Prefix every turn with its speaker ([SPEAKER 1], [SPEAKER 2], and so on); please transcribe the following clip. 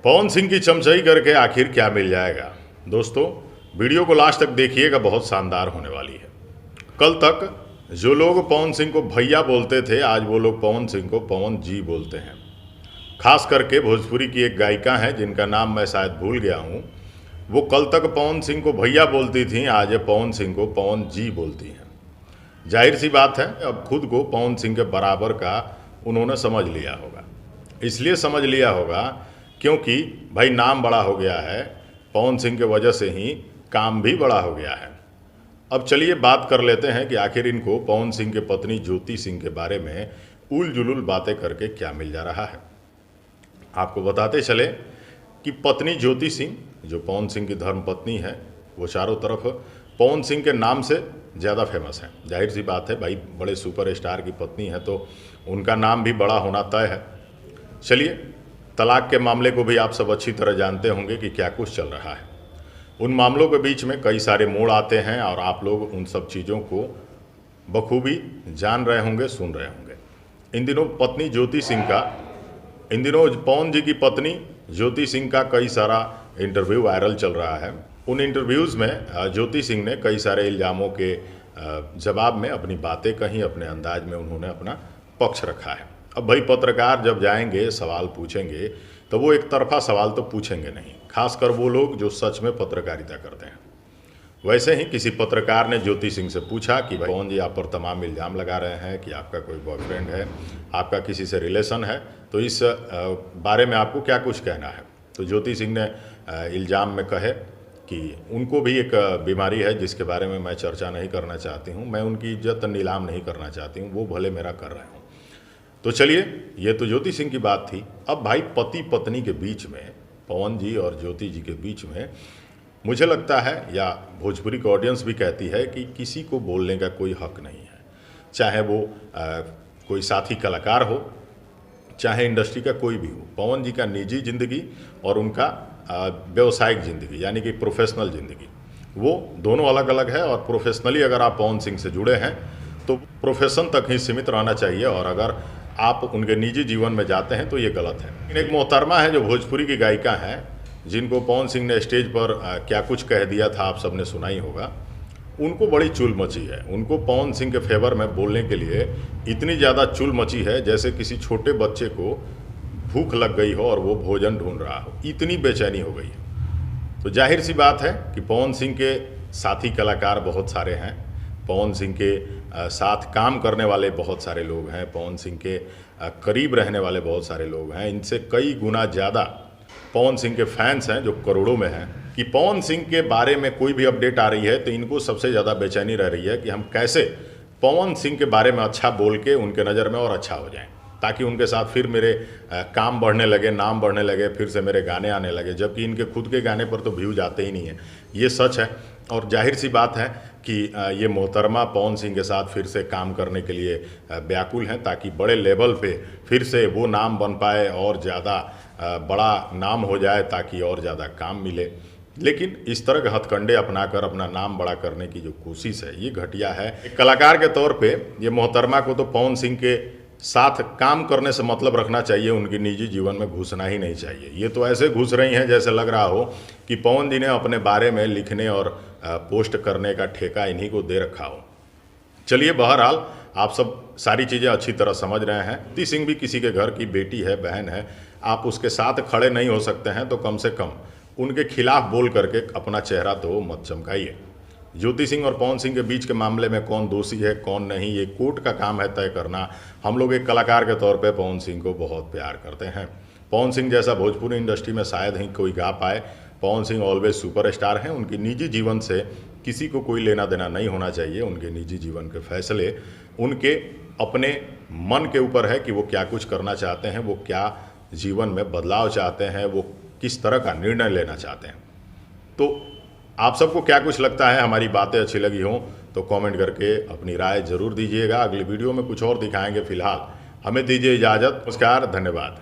[SPEAKER 1] पवन सिंह की चमचाई करके आखिर क्या मिल जाएगा। दोस्तों, वीडियो को लास्ट तक देखिएगा, बहुत शानदार होने वाली है। कल तक जो लोग पवन सिंह को भैया बोलते थे, आज वो लोग पवन सिंह को पवन जी बोलते हैं। खास करके भोजपुरी की एक गायिका हैं जिनका नाम मैं शायद भूल गया हूँ, वो कल तक पवन सिंह को भैया बोलती थी, आज पवन सिंह को पवन जी बोलती हैं। जाहिर सी बात है, अब खुद को पवन सिंह के बराबर का उन्होंने समझ लिया होगा। इसलिए समझ लिया होगा क्योंकि भाई नाम बड़ा हो गया है, पवन सिंह के वजह से ही काम भी बड़ा हो गया है। अब चलिए बात कर लेते हैं कि आखिर इनको पवन सिंह के पत्नी ज्योति सिंह के बारे में उल जुलूल बातें करके क्या मिल जा रहा है। आपको बताते चले कि पत्नी ज्योति सिंह, जो पवन सिंह की धर्म पत्नी है, वो चारों तरफ पवन सिंह के नाम से ज़्यादा फेमस है। जाहिर सी बात है भाई, बड़े सुपरस्टार की पत्नी है तो उनका नाम भी बड़ा होना तय है। चलिए, तलाक के मामले को भी आप सब अच्छी तरह जानते होंगे कि क्या कुछ चल रहा है। उन मामलों के बीच में कई सारे मोड़ आते हैं और आप लोग उन सब चीज़ों को बखूबी जान रहे होंगे, सुन रहे होंगे। इन दिनों पवन जी की पत्नी ज्योति सिंह का कई सारा इंटरव्यू वायरल चल रहा है। उन इंटरव्यूज़ में ज्योति सिंह ने कई सारे इल्ज़ामों के जवाब में अपनी बातें कहीं, अपने अंदाज में उन्होंने अपना पक्ष रखा है। अब भाई पत्रकार जब जाएंगे, सवाल पूछेंगे, तो वो एक तरफा सवाल तो पूछेंगे नहीं, खासकर वो लोग जो सच में पत्रकारिता करते हैं। वैसे ही किसी पत्रकार ने ज्योति सिंह से पूछा कि भाई पवन जी आप पर तमाम इल्ज़ाम लगा रहे हैं कि आपका कोई बॉयफ्रेंड है, आपका किसी से रिलेशन है, तो इस बारे में आपको क्या कुछ कहना है। तो ज्योति सिंह ने इल्ज़ाम में कहे कि उनको भी एक बीमारी है जिसके बारे में मैं चर्चा नहीं करना चाहती हूँ, मैं उनकी इज्जत नीलाम नहीं करना चाहती हूँ, वो भले मेरा कर रहे हों। तो चलिए, ये तो ज्योति सिंह की बात थी। अब भाई पति पत्नी के बीच में, पवन जी और ज्योति जी के बीच में, मुझे लगता है, या भोजपुरी की ऑडियंस भी कहती है कि किसी को बोलने का कोई हक नहीं है, चाहे वो कोई साथी कलाकार हो, चाहे इंडस्ट्री का कोई भी हो। पवन जी का निजी ज़िंदगी और उनका व्यवसायिक ज़िंदगी यानी कि प्रोफेशनल ज़िंदगी, वो दोनों अलग अलग है। और प्रोफेशनली अगर आप पवन सिंह से जुड़े हैं तो प्रोफेशन तक ही सीमित रहना चाहिए, और अगर आप उनके निजी जीवन में जाते हैं तो ये गलत है। एक मोहतरमा है जो भोजपुरी की गायिका हैं, जिनको पवन सिंह ने स्टेज पर क्या कुछ कह दिया था आप सबने सुना ही होगा। उनको बड़ी चुल मची है, उनको पवन सिंह के फेवर में बोलने के लिए इतनी ज़्यादा चुल मची है जैसे किसी छोटे बच्चे को भूख लग गई हो और वो भोजन ढूंढ रहा हो, इतनी बेचैनी हो गई है। तो जाहिर सी बात है कि पवन सिंह के साथी कलाकार बहुत सारे हैं, पवन सिंह के साथ काम करने वाले बहुत सारे लोग हैं, पवन सिंह के करीब रहने वाले बहुत सारे लोग हैं। इनसे कई गुना ज़्यादा पवन सिंह के फैंस हैं जो करोड़ों में हैं। कि पवन सिंह के बारे में कोई भी अपडेट आ रही है तो इनको सबसे ज़्यादा बेचैनी रह रही है कि हम कैसे पवन सिंह के बारे में अच्छा बोल के उनके नज़र में और अच्छा हो जाएं, ताकि उनके साथ फिर मेरे काम बढ़ने लगे, नाम बढ़ने लगे, फिर से मेरे गाने आने लगे। जबकि इनके खुद के गाने पर तो व्यूज आते ही नहीं है, ये सच है। और जाहिर सी बात है कि ये मोहतरमा पवन सिंह के साथ फिर से काम करने के लिए व्याकुल हैं, ताकि बड़े लेवल पे फिर से वो नाम बन पाए और ज़्यादा बड़ा नाम हो जाए, ताकि और ज़्यादा काम मिले। लेकिन इस तरह के हथकंडे अपनाकर अपना नाम बड़ा करने की जो कोशिश है, ये घटिया है। एक कलाकार के तौर पे ये मोहतरमा को तो पवन सिंह के साथ काम करने से मतलब रखना चाहिए, उनकी निजी जीवन में घुसना ही नहीं चाहिए। ये तो ऐसे घुस रही हैं जैसे लग रहा हो कि पवन जी ने अपने बारे में लिखने और पोस्ट करने का ठेका इन्हीं को दे रखा हो। चलिए, बहरहाल आप सब सारी चीज़ें अच्छी तरह समझ रहे हैं। ज्योति सिंह भी किसी के घर की बेटी है, बहन है, आप उसके साथ खड़े नहीं हो सकते हैं तो कम से कम उनके खिलाफ बोल करके अपना चेहरा तो मत चमकाइए। ज्योति सिंह और पवन सिंह के बीच के मामले में कौन दोषी है कौन नहीं, ये कोर्ट का काम है तय करना। हम लोग एक कलाकार के तौर पे पवन सिंह को बहुत प्यार करते हैं। पवन सिंह जैसा भोजपुरी इंडस्ट्री में शायद ही कोई गा पाए। पवन सिंह ऑलवेज सुपरस्टार हैं, उनकी निजी जीवन से किसी को कोई लेना देना नहीं होना चाहिए। उनके निजी जीवन के फैसले उनके अपने मन के ऊपर है कि वो क्या कुछ करना चाहते हैं, वो क्या जीवन में बदलाव चाहते हैं, वो किस तरह का निर्णय लेना चाहते हैं। तो आप सबको क्या कुछ लगता है, हमारी बातें अच्छी लगी हों तो कमेंट करके अपनी राय ज़रूर दीजिएगा। अगली वीडियो में कुछ और दिखाएंगे। फिलहाल हमें दीजिए इजाज़त। नमस्कार, धन्यवाद।